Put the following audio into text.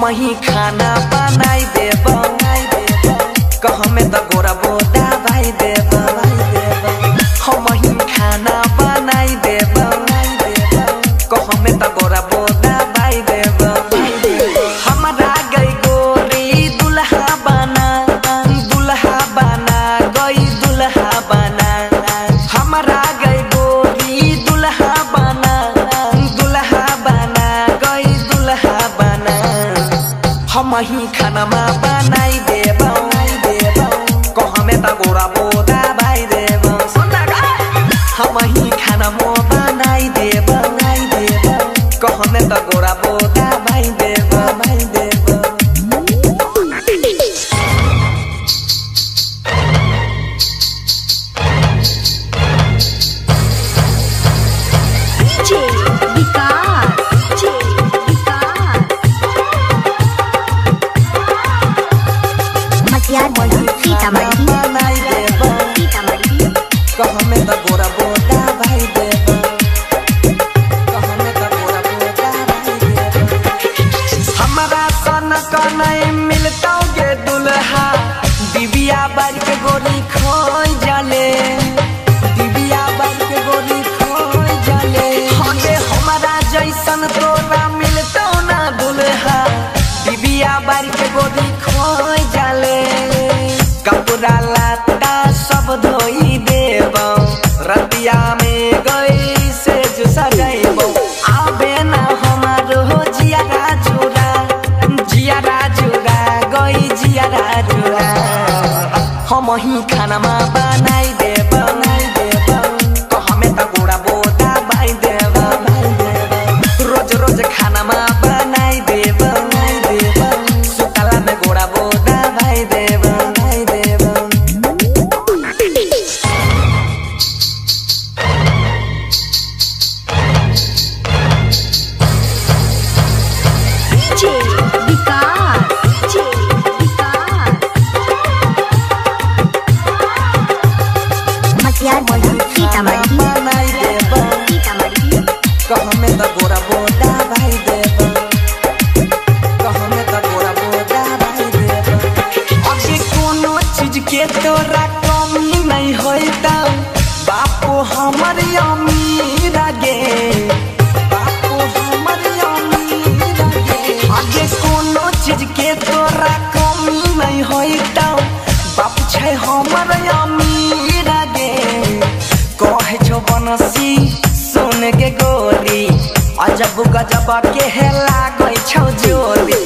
ही खाना बनाई देब कह में तो गोरा बोदा भाई देब हम ही खाना बनाई देब कह में तो गोरा बोदा भाई देब हमारा गई गोरी दुल्हा बना गई दुल्हा बना हमारा गई गोरी दुल्हा बना गई दुल्हा बना हम ही खाना बनाई देब कह में तो गोरा बोदा भाई देब हम ही खाना बनाई देब कह में तो गोरा बोदा भाई देब नहीं मिलता गे दुल्हा दिबिया बार के गोरी खोई जाले दिबिया बार के गोरी खोई जाले हटे हमारा जैसन तोरा मिलता ना दुल्हा दिबिया बार के गोरी खोई जाले कपड़ा लाता सब धोई देब रतिया में गई से जो सजाइबो आबे ना हमारो जियारा जुरा हम ही खाना बनाई देब कह में तो गोरा बोदा भाई देब रोज रोज खाना बनाई देब सुतला में गोरा बोदा भाई देब कह में तो गोरा बोदा भाई देब कह में तो गोरा बोदा भाई देब अभी कोनो चीज के तोरा कमी नहीं होता बापू हमर अमीर गे बापू हमर अमीर गे अभी कोनो चीज के तोरा कमी नहीं होता बापू छै हमर अमीर गे कहे छो बनसी सुन के गोरी अजब गजब के हेला गई छौ जोरी